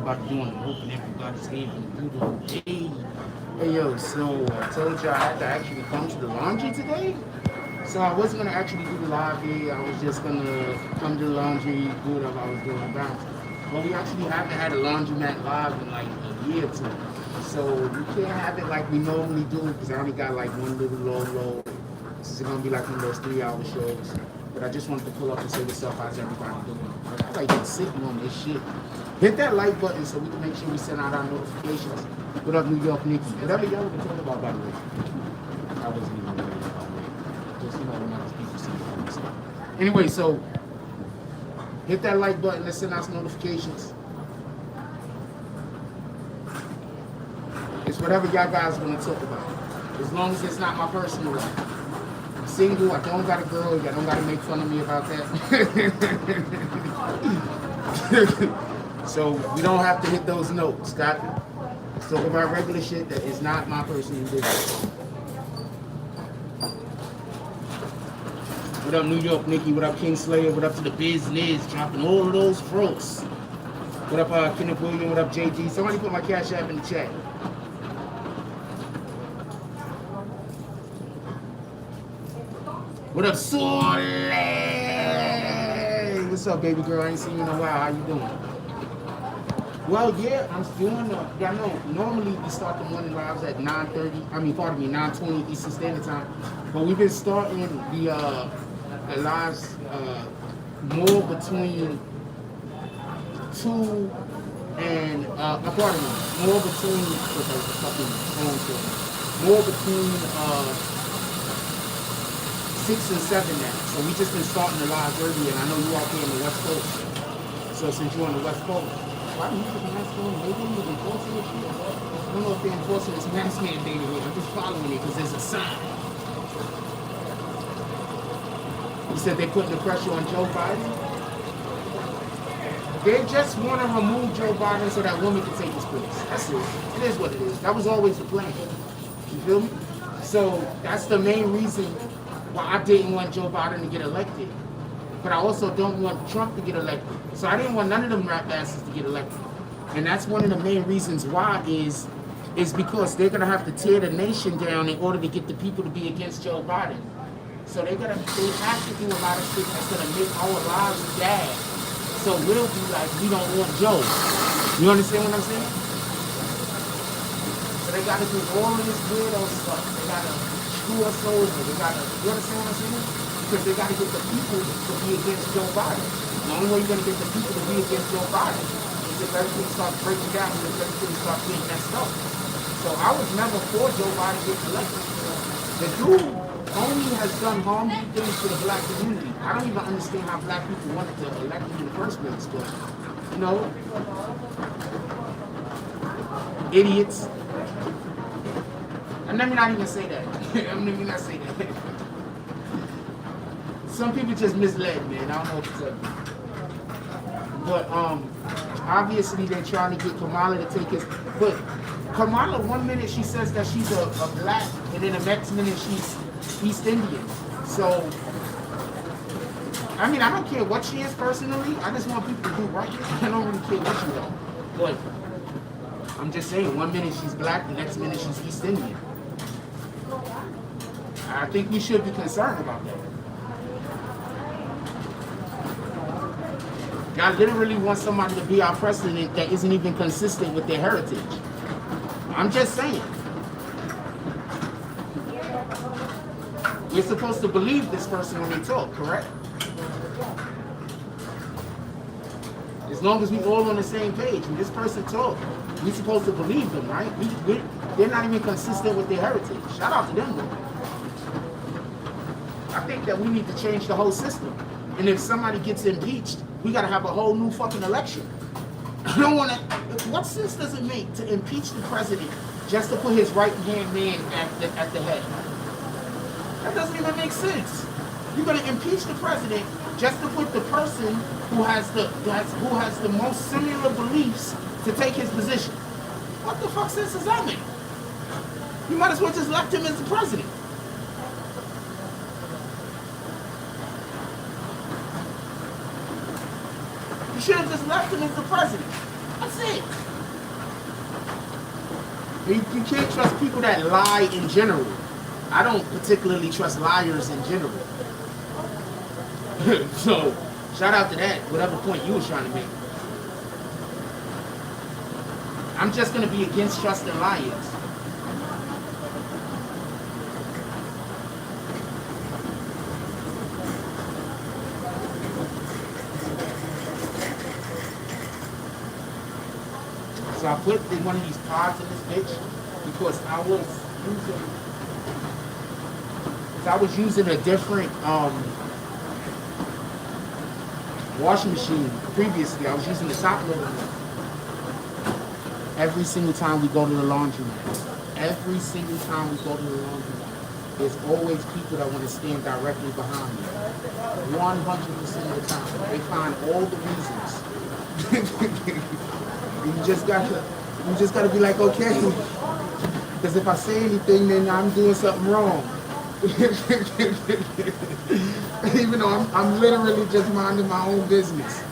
about to do on the open everybody's having a beautiful day. Hey yo, so I told you I had to actually come to the laundry today. So I wasn't gonna actually do the live here. I was just gonna come to the laundry, do whatever I was doing, bounce. But we actually haven't had a laundromat live in like a year or two. So we can't have it like we normally do because I only got like one little low. This is gonna be like one of those 3-hour shows. But I just wanted to pull up and say what's up, how's everybody doing? I like getting sick on this shit. Hit that like button so we can make sure we send out our notifications. What up, New York Nikki? Whatever y'all can talk about, by the way. I wasn't even worried about it. Just, when other people see the stuff. Anyway, so hit that like button. Let's send out notifications. It's whatever y'all guys want to talk about. As long as it's not my personal life. I'm single. I don't got a girl. Y'all don't got to make fun of me about that. So we don't have to hit those notes. Got it? Let's talk about regular shit that is not my personal business. What up, New York Nikki? What up, King Slayer? What up to the business? Dropping all of those fruits. What up, Kenneth William? What up, JG? Somebody put my Cash App in the chat. What up, Soleil? What's up, baby girl? I ain't seen you in a while. How you doing? Well, yeah, I'm doing y'all know, normally we start the morning lives at 9:20 Eastern Standard Time. But we've been starting the lives more between 2 and, pardon me, more between, more between 6 and 7 now. So we just been starting the lives early, and I know you out there on the West Coast. So since you're on the West Coast, why do you put the mask on? Maybe you're enforcing this shit. I don't know if they're enforcing this mask mandate here. I'm just following it because there's a sign. You said they're putting the pressure on Joe Biden? They just want to remove Joe Biden so that woman can take his place. That's it. It is what it is. That was always the plan. You feel me? So that's the main reason why I didn't want Joe Biden to get elected. But I also don't want Trump to get elected. So I didn't want none of them rap asses to get elected. And that's one of the main reasons why is because they're going to have to tear the nation down in order to get the people to be against Joe Biden. So they have to do a lot of shit that's going to make our lives bad. So we'll be like, we don't want Joe. You understand what I'm saying? So they got to do all of this weirdo stuff. They got to screw us over. They got to, you understand what I'm saying? Because they got to get the people to be against Joe Biden. The only way you're going to get the people to be against Joe Biden is if everything starts breaking down and if everything starts getting messed up. So I was never for Joe Biden getting elected. The dude only has done harmful things to the black community. I don't even understand how black people wanted to elect him in the first place, but, idiots. Let me not even say that. Let me not say that. Some people just misled, man. I don't know what to tell you. But obviously they're trying to get Kamala to take his. But Kamala, one minute she says that she's a black, and then the next minute she's East Indian. So, I mean, I don't care what she is personally. I just want people to do right. I don't really care what she is. But I'm just saying, one minute she's black, the next minute she's East Indian. I think we should be concerned about that. Y'all literally want somebody to be our president that isn't even consistent with their heritage. I'm just saying. We're supposed to believe this person when they talk, correct? As long as we all on the same page, when this person talks, we're supposed to believe them, right? They're not even consistent with their heritage. Shout out to them, though. I think that we need to change the whole system. And if somebody gets impeached, we got to have a whole new fucking election. I don't want to. What sense does it make to impeach the president just to put his right-hand man at the head? That doesn't even make sense. You're going to impeach the president just to put the person who has the most similar beliefs to take his position. What the fuck sense does that make? You might as well just elect him as the president. You should have just left him as the president. That's it. You can't trust people that lie in general. I don't particularly trust liars in general. So, shout out to that, whatever point you was trying to make. I'm just going to be against trusting liars. So I put in one of these pods in this bitch because I was using a different washing machine previously. I was using the top loader one. Every single time we go to the laundromat, every single time we go to the laundromat, there's always people that want to stand directly behind me. 100% of the time. They find all the reasons. You just gotta be like, okay, because if I say anything, then I'm doing something wrong. Even though I'm literally just minding my own business.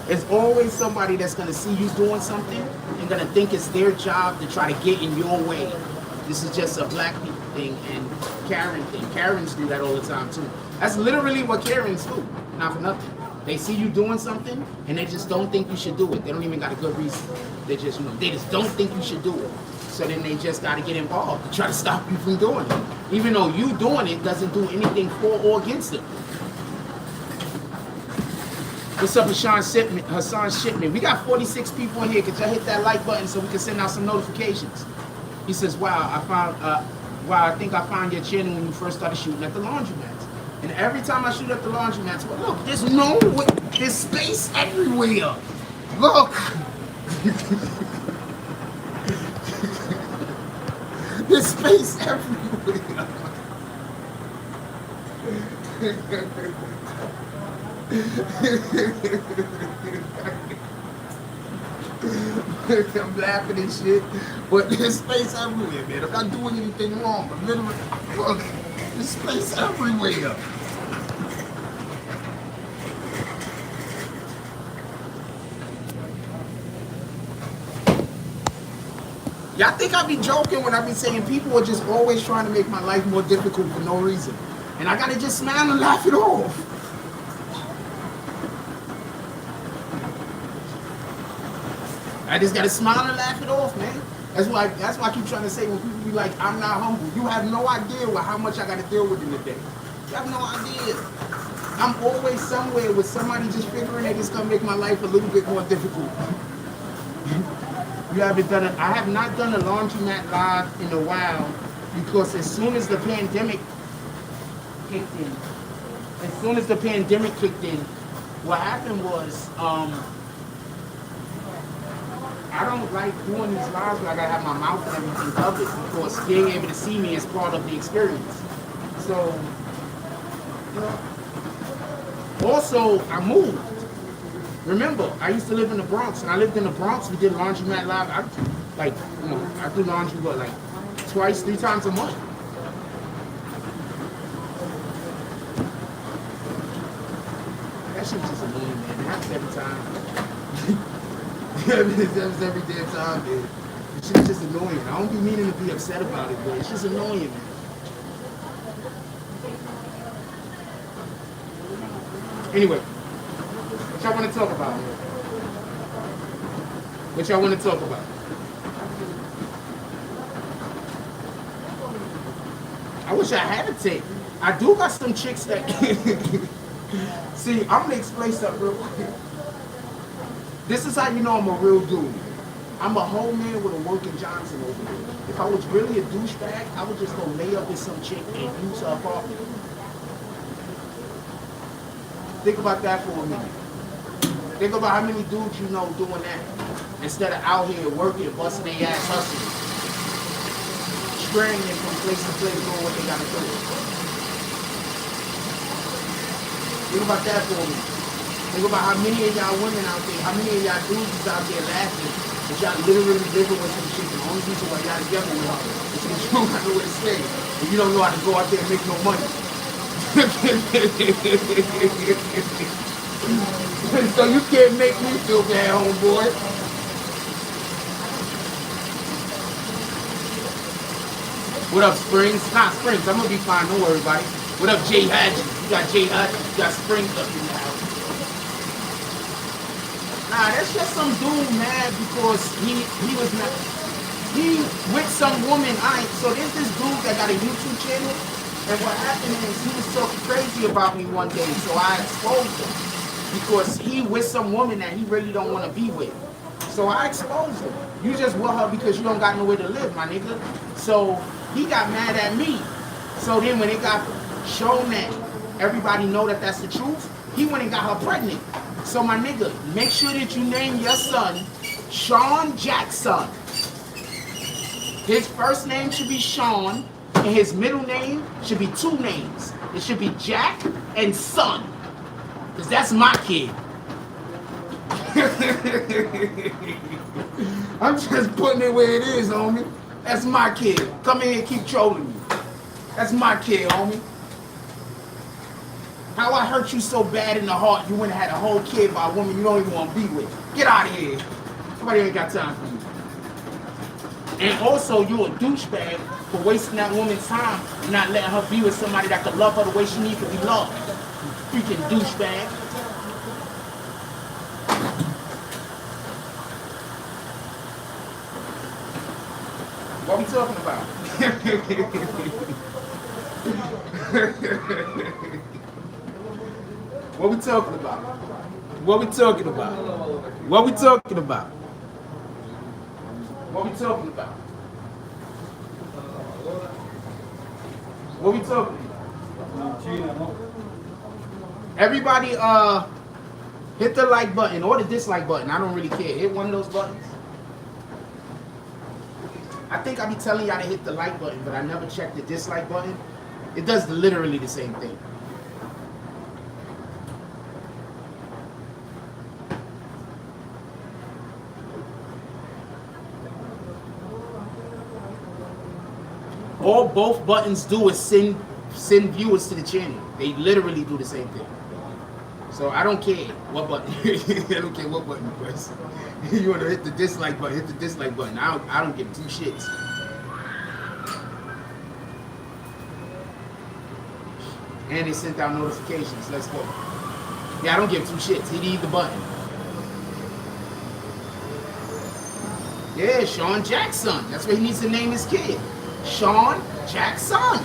There's always somebody that's gonna see you doing something and gonna think it's their job to try to get in your way. This is just a black people thing and Karen thing. Karens do that all the time too. That's literally what Karens do. Not for nothing. They see you doing something and they just don't think you should do it. They don't even got a good reason. They just, they just don't think you should do it. So then they just got to get involved to try to stop you from doing it. Even though you doing it doesn't do anything for or against it. What's up, Hassan Shipman? We got 46 people in here. Could y'all hit that like button so we can send out some notifications? He says, wow, I think I found your channel when you first started shooting at the laundromats. And every time I shoot at the laundromats, well, look, there's space everywhere. Look. There's space everywhere. I'm laughing and shit, but there's space everywhere, man. I'm not doing anything wrong, but literally, look, there's space everywhere. Y'all think I be joking when I be saying people are just always trying to make my life more difficult for no reason. And I gotta just smile and laugh it off. I just gotta smile and laugh it off, man. That's why I keep trying to say when people be like, I'm not humble. You have no idea how much I gotta deal with in the day. You have no idea. I'm always somewhere with somebody just figuring that it's gonna make my life a little bit more difficult. You haven't done it. I have not done a laundromat live in a while because as soon as the pandemic kicked in, what happened was, I don't like doing these lives where I gotta have my mouth and everything covered because being able to see me is part of the experience. So, also I moved. Remember, I used to live in the Bronx, and I lived in the Bronx. We did laundromat live. I do laundry, like twice, 3 times a month. That shit's just annoying, man. It happens every time. It happens every damn time, man. This shit's just annoying. I don't be meaning to be upset about it, but it's just annoying, man. Anyway. What y'all want to talk about? What y'all want to talk about? I wish I had a tape. I do got some chicks that... See, I'm going to explain something real quick. This is how you know I'm a real dude. I'm a whole man with a working Johnson over here. If I was really a douchebag, I would just go lay up with some chick and use her apartment. Think about that for a minute. Think about how many dudes you know doing that instead of out here working, busting their ass, hustling, strangling from place to place, doing what they gotta do. Think about that for a minute. Think about how many of y'all women out there, how many of y'all dudes is out there laughing, but y'all literally living with some shit. The only reason why y'all together with her is because you don't have nowhere to stay, and you don't know how to go out there and make no money. So you can't make me feel bad, homeboy. What up, Springs? Nah, Springs, I'm gonna be fine, don't worry about it. What up, Jay Hadges? You got Jay Hadges, you got Springs up in the house. Nah, that's just some dude mad because he was not, he with some woman. So there's this dude that got a YouTube channel, and what happened is he was talking crazy about me one day, so I exposed him because he with some woman that he really don't want to be with. So I exposed him. You just with her because you don't got nowhere to live, my nigga. So he got mad at me. So then when it got shown that everybody know that that's the truth, he went and got her pregnant. So my nigga, make sure that you name your son Sean Jackson. His first name should be Sean, and his middle name should be two names. It should be Jack and Son, because that's my kid. I'm just putting it where it is, homie. That's my kid. Come in here and keep trolling me. That's my kid, homie. How I hurt you so bad in the heart, you went and had a whole kid by a woman you don't even want to be with. Get out of here. Somebody ain't got time for you. And also, you a douchebag for wasting that woman's time and not letting her be with somebody that could love her the way she needs to be loved. Freaking douchebag. What are we talking about? What we talking about? What we talking about? What we talking about? What we talking about? What we talking about? Everybody hit the like button or the dislike button. I don't really care. Hit one of those buttons. I think I be telling y'all to hit the like button, but I never check the dislike button. It does literally the same thing. All both buttons do is send viewers to the channel. They literally do the same thing. So I don't care what button. I don't care what button you press. You want to hit the dislike button, hit the dislike button. I don't give two shits. And they sent out notifications. Let's go. Yeah, I don't give two shits. Hit either button. Yeah, Sean Jackson. That's what he needs to name his kid. Sean Jackson.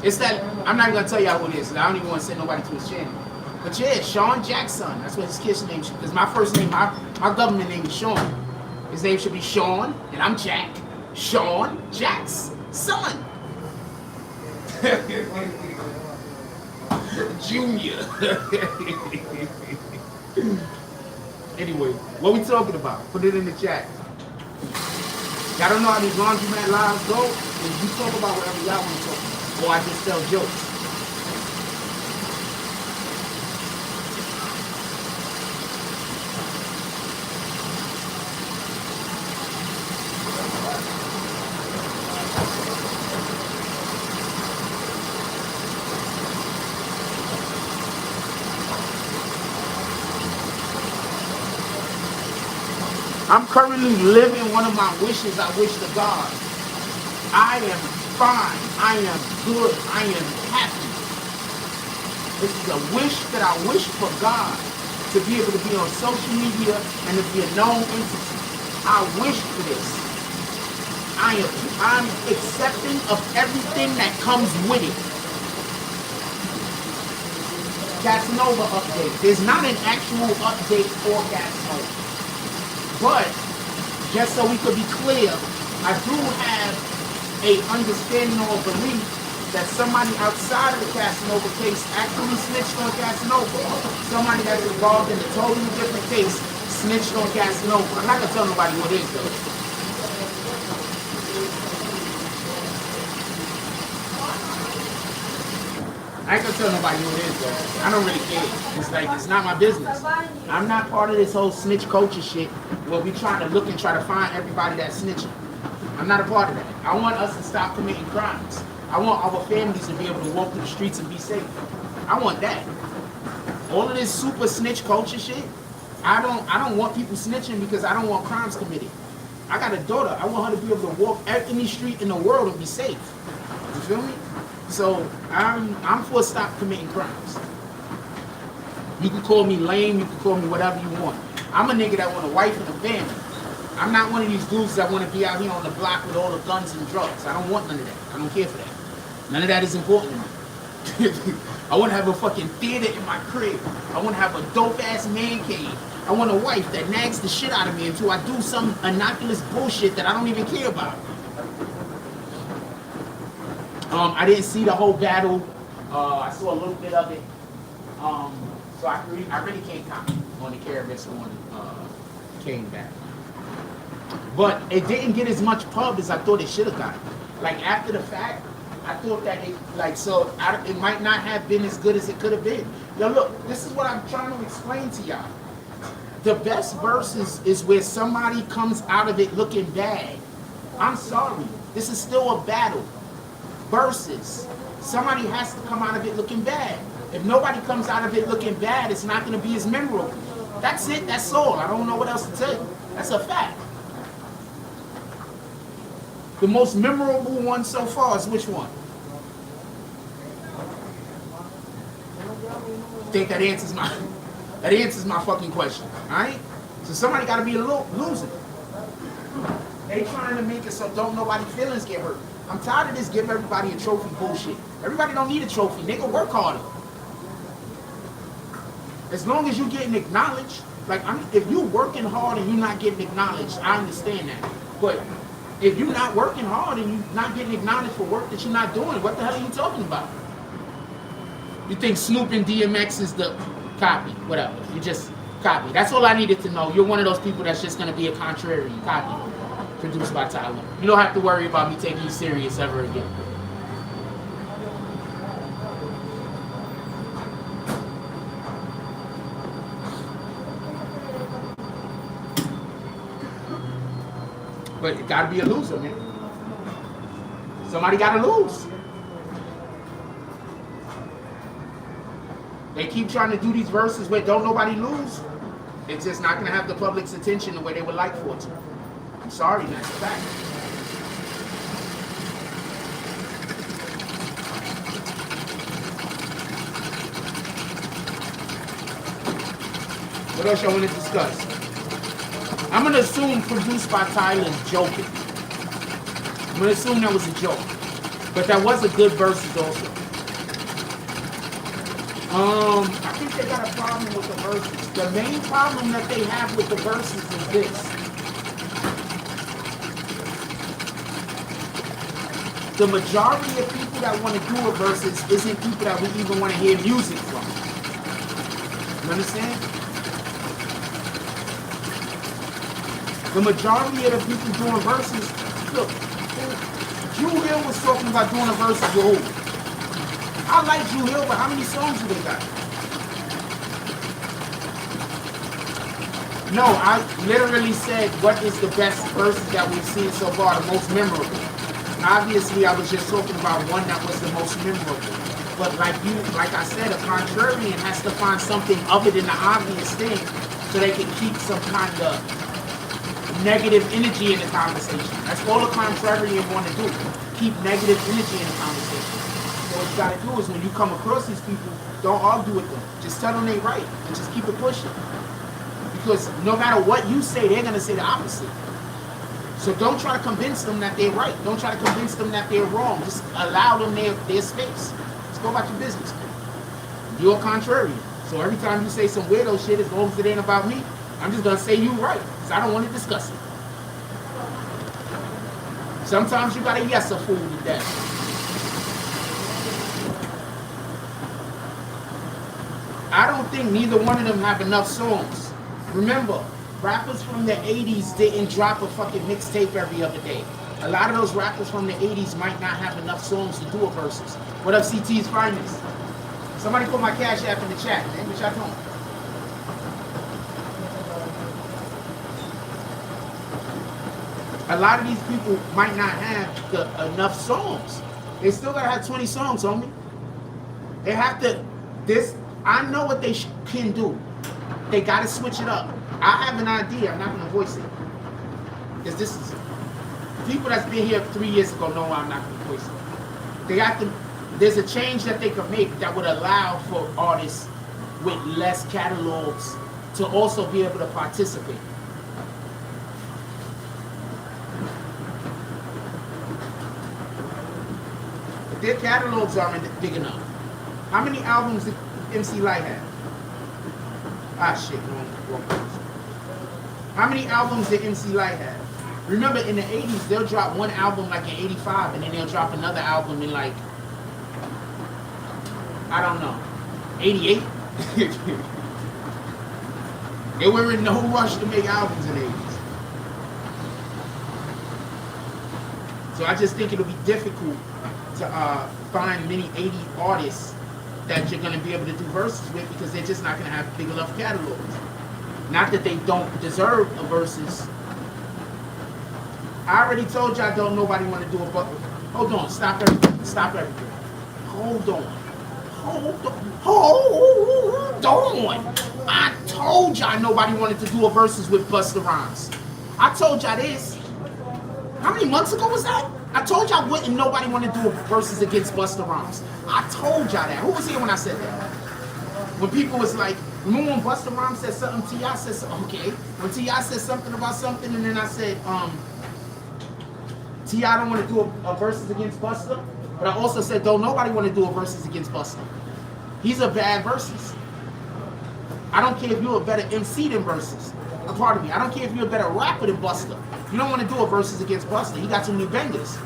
It's that, I'm not even going to tell y'all who it is. I don't even want to send nobody to his channel. But yeah, Sean Jackson. That's what his kid's name should be. Because my first name, my government name is Sean. His name should be Sean, and I'm Jack. Sean Jack's son. Junior. Anyway, what we talking about? Put it in the chat. Y'all don't know how these laundromat lives go? Then you talk about whatever y'all want to talk about. Or I just tell jokes. I'm currently living one of my wishes I wish to God. I am fine. I am good. I am happy. This is a wish that I wish for God to be able to be on social media and to be a known entity. I wish for this. I'm accepting of everything that comes with it. Casanova update. There's not an actual update for Casanova. But, just so we could be clear, I do have a understanding or belief that somebody outside of the Casanova case actually snitched on Casanova. Somebody that's involved in a totally different case snitched on Casanova. I'm not going to tell nobody what it is, though. I ain't gonna tell nobody who it is, though. I don't really care. It's like, it's not my business. I'm not part of this whole snitch culture shit where we trying to look and try to find everybody that's snitching. I'm not a part of that. I want us to stop committing crimes. I want our families to be able to walk through the streets and be safe. I want that. All of this super snitch culture shit, I don't want people snitching because I don't want crimes committed. I got a daughter. I want her to be able to walk any street in the world and be safe. You feel me? So I'm for stop committing crimes. You can call me lame, you can call me whatever you want. I'm a nigga that want a wife and a family. I'm not one of these dudes that want to be out here on the block with all the guns and drugs. I don't want none of that. I don't care for that. None of that is important to me. I want to have a fucking theater in my crib. I want to have a dope ass man cave. I want a wife that nags the shit out of me until I do some innocuous bullshit that I don't even care about. I didn't see the whole battle. I saw a little bit of it. So I really can't comment on the Caribbean when came back. But it didn't get as much pub as I thought it should have gotten. Like after the fact, I thought that it might not have been as good as it could have been. Yo, look, this is what I'm trying to explain to y'all. The best verses is where somebody comes out of it looking bad. I'm sorry, this is still a battle. Versus, somebody has to come out of it looking bad. If nobody comes out of it looking bad, it's not going to be as memorable. That's it, that's all. I don't know what else to tell you. That's a fact. The most memorable one so far is which one? I think that answers my fucking question. Alright? So somebody gotta be a loser. They trying to make it so don't nobody feelings get hurt. I'm tired of this give everybody a trophy bullshit. Everybody don't need a trophy. Nigga, work harder. As long as you getting acknowledged, if you working hard and you not getting acknowledged, I understand that. But if you're not working hard and you're not getting acknowledged for work that you're not doing, what the hell are you talking about? You think Snoop and DMX is the copy, whatever. You just copy. That's all I needed to know. You're one of those people that's just going to be a contrarian copy. Produced by Tyler. You don't have to worry about me taking you serious ever again. But it gotta be a loser, man. Somebody gotta lose. They keep trying to do these verses where don't nobody lose. It's just not gonna have the public's attention the way they would like for it to. I'm sorry, that's a fact. What else y'all want to discuss? I'm going to assume produced by Tyler is joking. I'm going to assume that was a joke. But that was a good verses also. I think they got a problem with the verses. The main problem that they have with the verses is this. The majority of people that want to do a verses isn't people that we even want to hear music from. You understand? The majority of the people doing verses, look, Drew Hill was talking about doing a verses with who? I like Drew Hill, but how many songs do they got? No, I literally said what is the best verses that we've seen so far, the most memorable. Obviously, I was just talking about one that was the most memorable. But like I said, a contrarian has to find something other than the obvious thing so they can keep some kind of negative energy in the conversation. That's all a contrarian want to do. Keep negative energy in the conversation. So what you got to do is when you come across these people, don't argue with them. Just tell them they right and just keep it pushing. Because no matter what you say, they're going to say the opposite. So don't try to convince them that they're right. Don't try to convince them that they're wrong. Just allow them their space. Just go about your business. You're a contrarian. So every time you say some weirdo shit, as long as it ain't about me, I'm just going to say you right. Because I don't want to discuss it. Sometimes you got to yes a fool to death. I don't think neither one of them have enough songs. Remember, rappers from the 80s didn't drop a fucking mixtape every other day. A lot of those rappers from the 80s might not have enough songs to do a versus. What up, CT's Finest? Somebody put my Cash App in the chat, man. What y'all doing? A lot of these people might not have enough songs. They still gotta have 20 songs, homie. They have to. This. I know what they can do. They gotta switch it up. I have an idea. I'm not gonna voice it. Because this is people that's been here 3 years ago know I'm not gonna voice it. They have to. There's a change that they could make that would allow for artists with less catalogs to also be able to participate. But their catalogs aren't big enough. How many albums did MC Light have? Ah, shit. How many albums did MC Light have? Remember, in the 80s, they'll drop one album like in 85, and then they'll drop another album in like, I don't know, 88? They were in no rush to make albums in the 80s. So I just think it'll be difficult to find many 80 artists that you're going to be able to do verses with because they're just not going to have big enough catalogs. Not that they don't deserve a verses. I already told y'all don't nobody want to do a bucket. Hold on, stop everything. Stop everything. Hold on. Hold on. Hold on. I told y'all nobody wanted to do a verses with Busta Rhymes. I told y'all this. How many months ago was that? I told y'all wouldn't nobody want to do a verses against Busta Rhymes. I told y'all that. Who was here when I said that? When people was like, remember when Busta Rhymes said something, T.I. said something, okay. When T.I. said something about something, and then I said, T.I. don't want to do a verses against Busta, but I also said, don't nobody want to do a verses against Busta. He's a bad verses. I don't care if you're a better MC than verses. Pardon me. I don't care if you're a better rapper than Busta. You don't want to do a verses against Busta. He got too many bangers.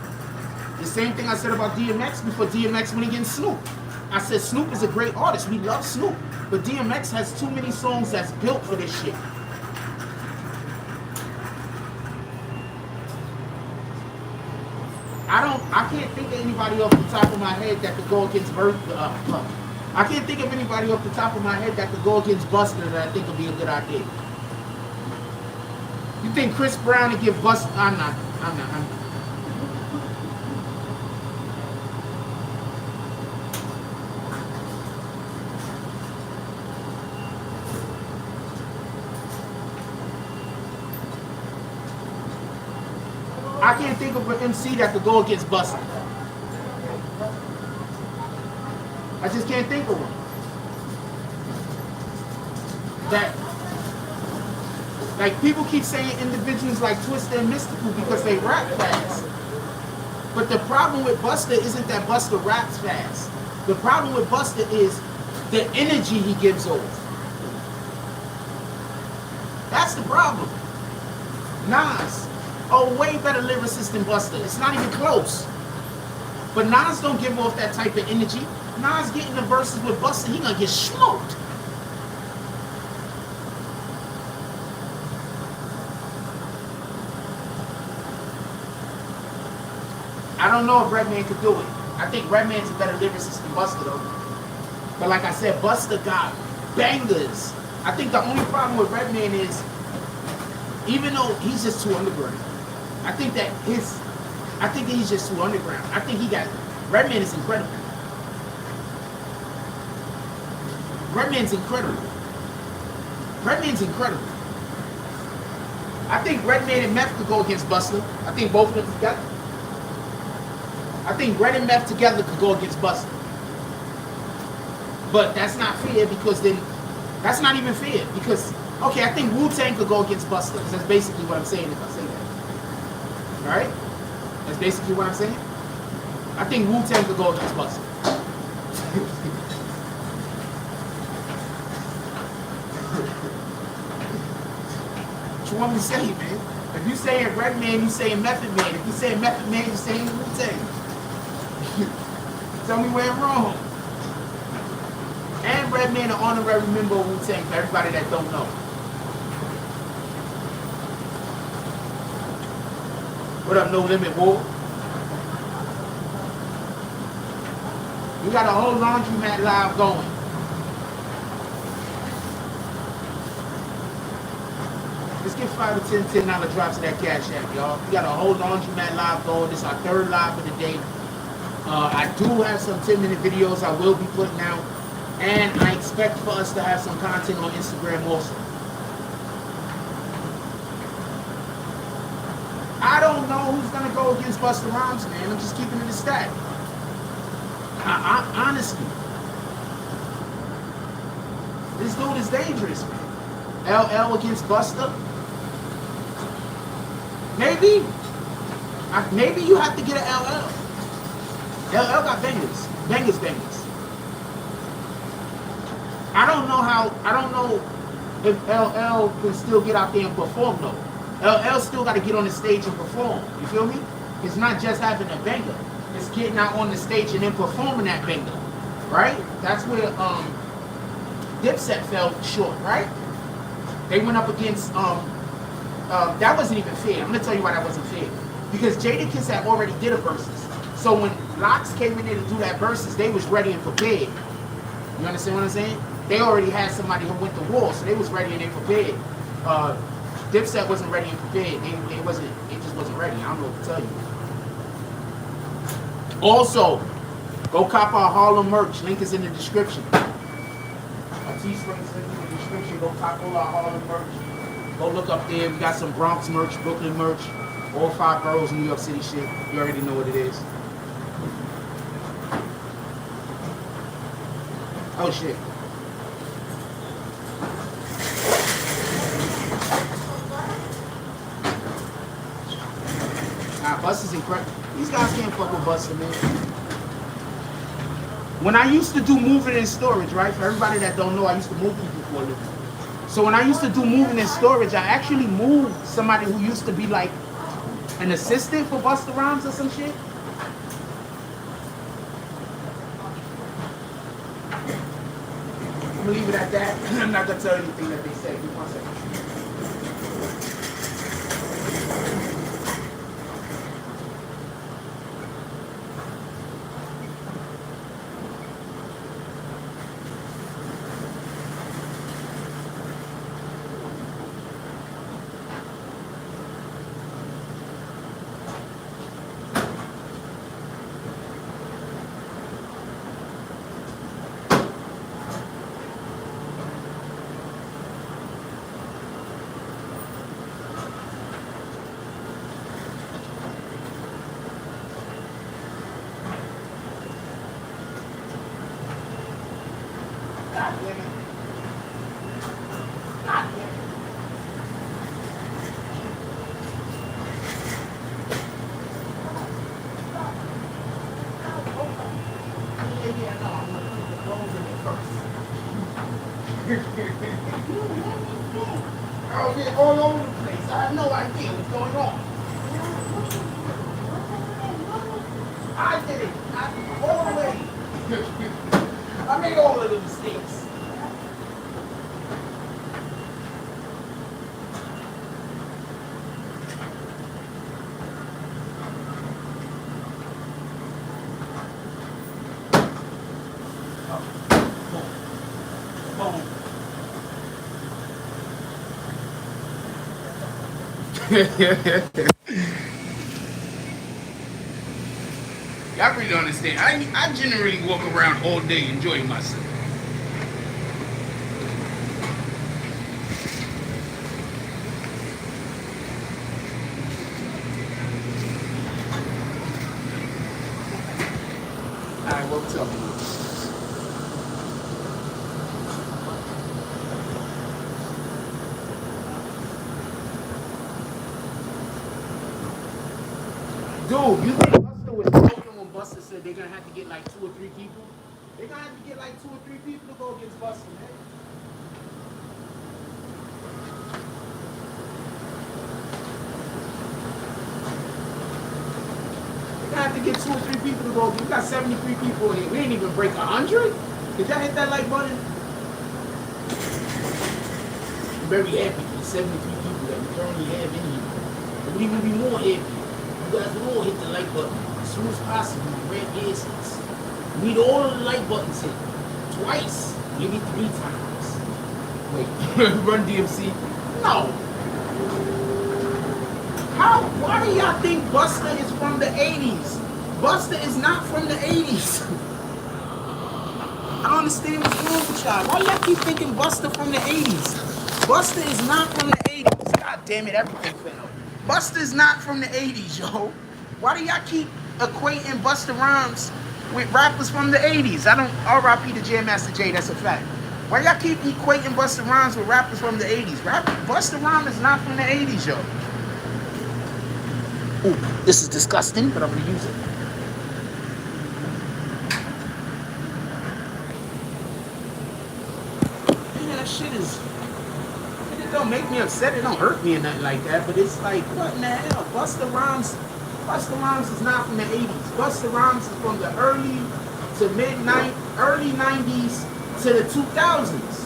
The same thing I said about DMX before DMX went against Snoop. I said Snoop is a great artist. We love Snoop. But DMX has too many songs that's built for this shit. I can't think of anybody off the top of my head that could go against I can't think of anybody off the top of my head that could go against Busta that I think would be a good idea. You think Chris Brown would give Busta? I'm not. I can't think of an MC that could go against Busta. I just can't think of one. That, like, people keep saying individuals like Twista and Mystical because they rap fast. But the problem with Busta isn't that Busta raps fast. The problem with Busta is the energy he gives off. That's the problem. Nas, a way better lyricist than Busta. It's not even close. But Nas don't give off that type of energy. Nas getting the verses with Busta, he gonna get smoked. I don't know if Redman could do it. I think Redman's a better lyricist than Busta though. But like I said, Busta got bangers. I think the only problem with Redman is, even though he's just too underground, I think that he's just too underground. I think Redman is incredible. Redman's incredible. Redman's incredible. I think Redman and Meth could go against Busta. I think both of them together. I think Red and Meth together could go against Busta. But that's not fair because then, that's not even fair because, okay, I think Wu-Tang could go against Busta because that's basically what I'm saying if I say that. Alright? That's basically what I'm saying. I think Wu-Tang could go against Busta. What you want me to say, man? If you saying Redman, you saying Method Man. If you saying Method Man, you saying Wu-Tang. Tell me where I'm wrong. And Redman, an honorary member of Wu-Tang for everybody that don't know. What up, No Limit War? We got a whole laundromat live going. Let's get 5 to $10 drops of that Cash App, y'all. We got a whole laundromat live going. This is our third live of the day. I do have some 10-minute videos I will be putting out, and I expect for us to have some content on Instagram also. I don't know who's gonna go against Busta Rhymes, man. I'm just keeping it a stack. Honestly, this dude is dangerous, man. LL against Busta? Maybe. Maybe you have to get an LL. LL got bangers. Bangers. I don't know if LL can still get out there and perform though. LL still got to get on the stage and perform. You feel me? It's not just having a banger. It's getting out on the stage and then performing that banger. Right? That's where Dipset fell short, right? They went up against that wasn't even fair. I'm gonna tell you why that wasn't fair. Because Jadakiss had already did a versus. So when Lox came in there to do that versus, they was ready and prepared. You understand what I'm saying? They already had somebody who went to war, so they was ready and they prepared. Dipset wasn't ready and prepared. They just wasn't ready. I don't know what to tell you. Also, go cop our Harlem merch. Link is in the description. Our Teespring's link in the description. Go cop all our Harlem merch. Go look up there. We got some Bronx merch, Brooklyn merch, all 5 boroughs, New York City shit. You already know what it is. Oh shit. Busta's incredible. These guys can't fuck with Busta, man. When I used to do moving and storage, right? For everybody that don't know, I used to move people for a living. So when I used to do moving and storage, I actually moved somebody who used to be like an assistant for Busta Rhymes or some shit. I'm gonna leave it at that. I'm not gonna tell anything that they say. Give me 1 second. I'll get all over the place. I have no idea what's going on. I did it. All the way. I made all of the mistakes. Y'all really don't understand. I generally walk around all day enjoying myself. Alright, what's up? Dude, you think Busta was joking when Busta said they're gonna have to get like 2 or 3 people? They're gonna have to get like 2 or 3 people to go against Busta, man. They're gonna have to get 2 or 3 people to go against. We got 73 people in here. We ain't even break 100. Did y'all hit that like button? I'm very happy for the 73 people that we currently have in here. It would even be more happy. You guys will all hit the like button as soon as possible. Red essence. We need all of the like buttons hit. Twice. Maybe 3 times. Wait. Run DMC? No. How? Why do y'all think Busta is from the 80s? Busta is not from the 80s. I don't understand what's wrong with y'all. Why y'all keep thinking Busta from the 80s? Busta is not from the 80s. God damn it, everything fell. Busta is not from the 80s, yo. Why do y'all keep equating Busta Rhymes with rappers from the 80s? I don't, R.I.P. to Jam Master Jay, that's a fact. Why y'all keep equating Busta Rhymes with rappers from the 80s? Busta Rhymes is not from the 80s, yo. Ooh, this is disgusting, but I'm gonna use it. Man, that shit is... It don't make me upset, it don't hurt me or nothing like that, but it's like, what in the hell? Busta Rhymes is not from the 80s. Busta Rhymes is from the early 90s to the 2000s.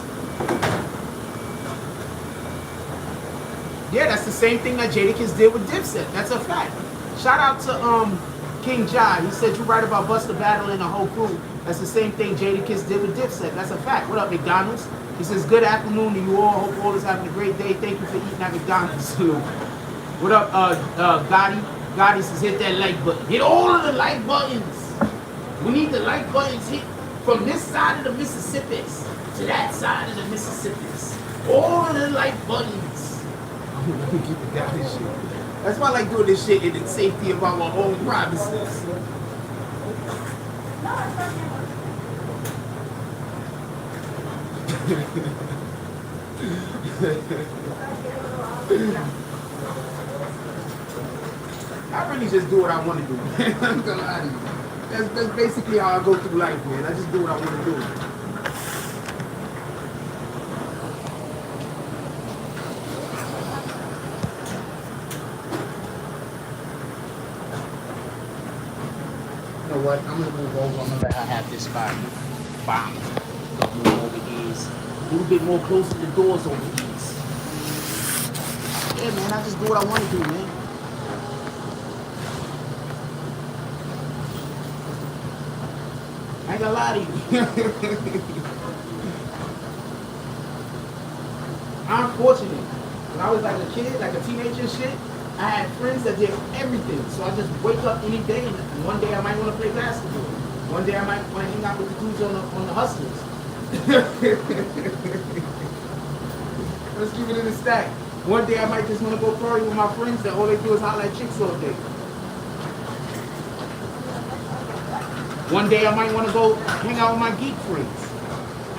Yeah, that's the same thing that Jadakiss did with Dipset. That's a fact. Shout out to King Jai. He said you right about Busta battling the whole crew. That's the same thing Jadakiss did with Dipset. That's a fact. What up, McDonald's? He says, good afternoon to you all. Hope all is having a great day. Thank you for eating at McDonald's. What up, Gotti? Gotti says, hit that like button. Hit all of the like buttons. We need the like buttons hit from this side of the Mississippi to that side of the Mississippi. All of the like buttons. Let me keep it down this shit. That's why I like doing this shit in the safety of our own privacies. I really just do what I want to do, man. I'm gonna lie to you. That's basically how I go through life, man. I just do what I want to do. You know what? I'm gonna move over. I'm gonna let her have this spot. Bomb. Gonna move over these. A little bit more close to the doors over these. Yeah, man. I just do what I want to do, man. I ain't gonna lie to you. I'm fortunate. When I was like a kid, like a teenager and shit, I had friends that did everything. So I just wake up any day and one day I might want to play basketball. One day I might want to hang out with the dudes on the Hustlers. Let's keep it in the stack. One day I might just want to go party with my friends that all they do is holler at chicks all day. One day I might want to go hang out with my geek friends.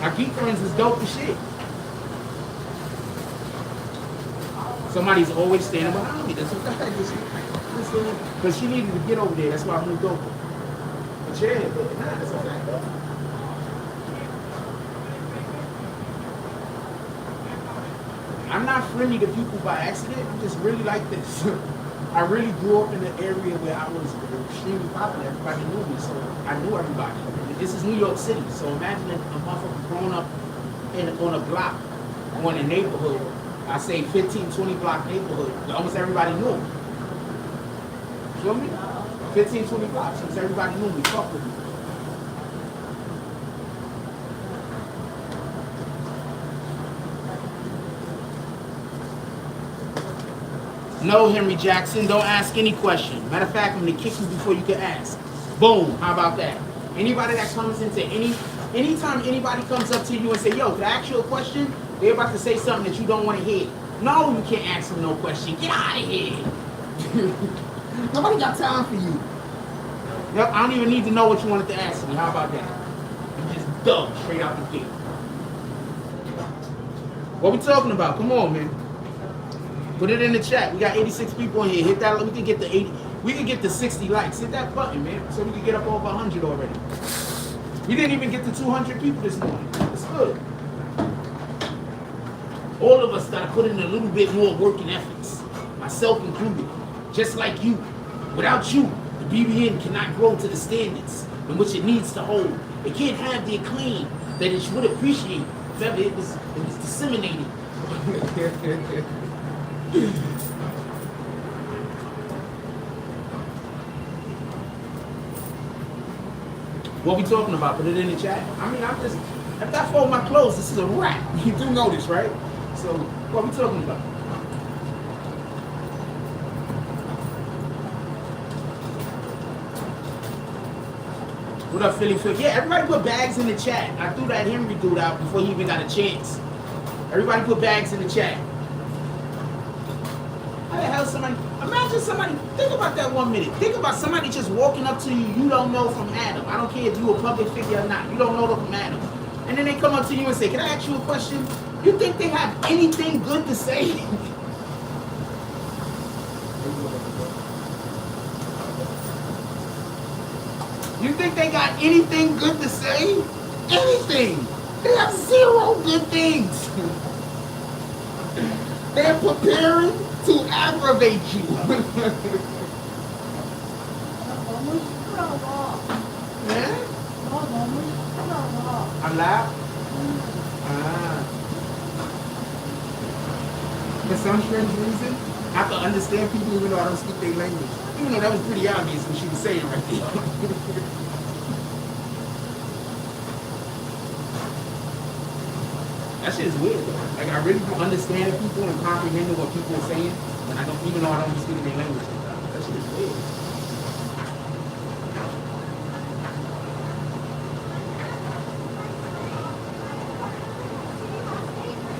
My geek friends is dope as shit. Somebody's always standing behind me. That's what I just because she needed to get over there. That's why I moved over. But yeah, that's a fact though. I'm not friendly to people by accident. I'm just really like this. I really grew up in an area where I was extremely popular. Everybody knew me, so I knew everybody. This is New York City, so imagine a motherfucker growing up on a block or in a neighborhood. I say 15, 20 block neighborhood. Almost everybody knew me. Feel me? 15, 20 blocks. Almost everybody knew me. Fuck with me. No, Henry Jackson, don't ask any question. Matter of fact, I'm gonna kick you before you can ask. Boom, how about that? Anybody that comes into anytime anybody comes up to you and say, yo, can I ask you a question? They're about to say something that you don't want to hear. No, you can't ask them no question. Get out of here. Nobody got time for you. Yep, I don't even need to know what you wanted to ask me. How about that? You just dumb straight out the gate. What we talking about? Come on, man. Put it in the chat. We got 86 people in here. Hit that. We can get the 80. We can get the 60 likes. Hit that button, man, so we can get up over 100 already. We didn't even get to 200 people this morning. It's good. All of us gotta put in a little bit more work and efforts, myself included. Just like you. Without you, the BBN cannot grow to the standards in which it needs to hold. It can't have the acclaim that it would appreciate if ever it was disseminated. What we talking about? Put it in the chat. I mean, I'm just, after I fold my clothes, this is a wrap. You do know this, right? So, what we talking about? What up, Philly Phil? Yeah, everybody put bags in the chat. I threw that Henry dude out before he even got a chance. Everybody put bags in the chat. How the hell somebody, imagine somebody, think about that 1 minute. Think about somebody just walking up to you, you don't know from Adam. I don't care if you're a public figure or not. You don't know them from Adam. And then they come up to you and say, can I ask you a question? You think they have anything good to say? You think they got anything good to say? Anything. They have zero good things. They're preparing to aggravate you. Yeah? I'm loud? For some strange reason, I can understand people even though I don't speak their language. Even though that was pretty obvious what she was saying right there. That shit is weird though. Like I really do understand people and comprehending what people are saying, and I don't, even though I don't speak their language. That shit is weird.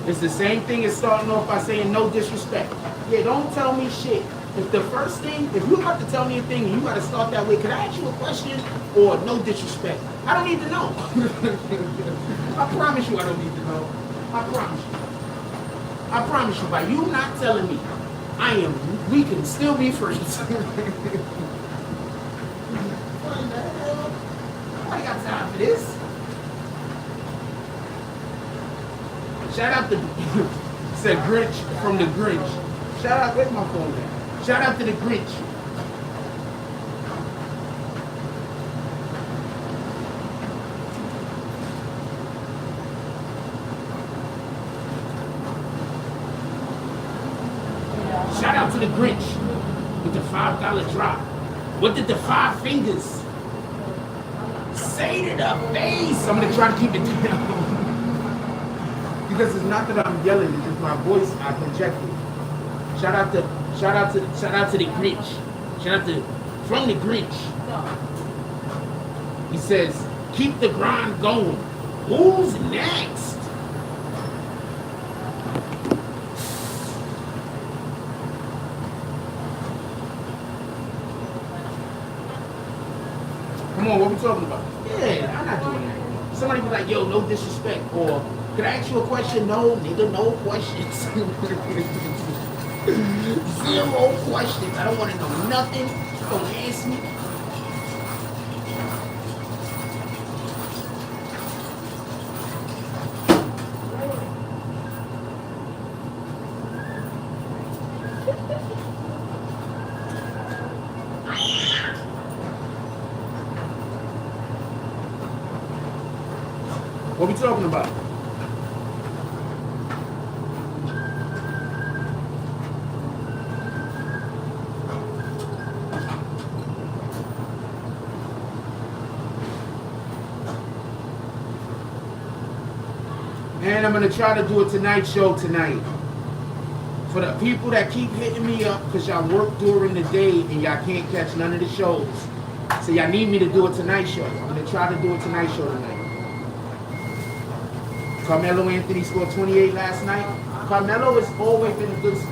It's the same thing as starting off by saying no disrespect. Yeah, don't tell me shit. If the first thing, if you're about to tell me a thing and you got to start that way, can I ask you a question or no disrespect? I don't need to know. I promise you I don't need to know. I promise you. I promise you, by you not telling me, we can still be friends. I got time for this. Shout out to said Grinch from the Grinch. Shout out, where's my phone at? Shout out to the Grinch. Shout out to the Grinch with the $5 drop. What did the 5 fingers say to the face? I'm gonna try to keep it down. Because it's not that I'm yelling, it's just my voice, I projected. Shout out to the Grinch. Shout out to from the Grinch. He says, keep the grind going. Who's next? Come on, what we talking about? Yeah, I'm not doing that. Somebody be like, yo, no disrespect, or can I ask you a question? No, nigga, no questions. 0 questions. I don't want to know nothing. Don't ask me. What we talking about? And I'm going to try to do a Tonight Show tonight. For the people that keep hitting me up because y'all work during the day and y'all can't catch none of the shows. So y'all need me to do a Tonight Show. I'm going to try to do a Tonight Show tonight. Carmelo Anthony scored 28 last night. Carmelo has always been a good scorer.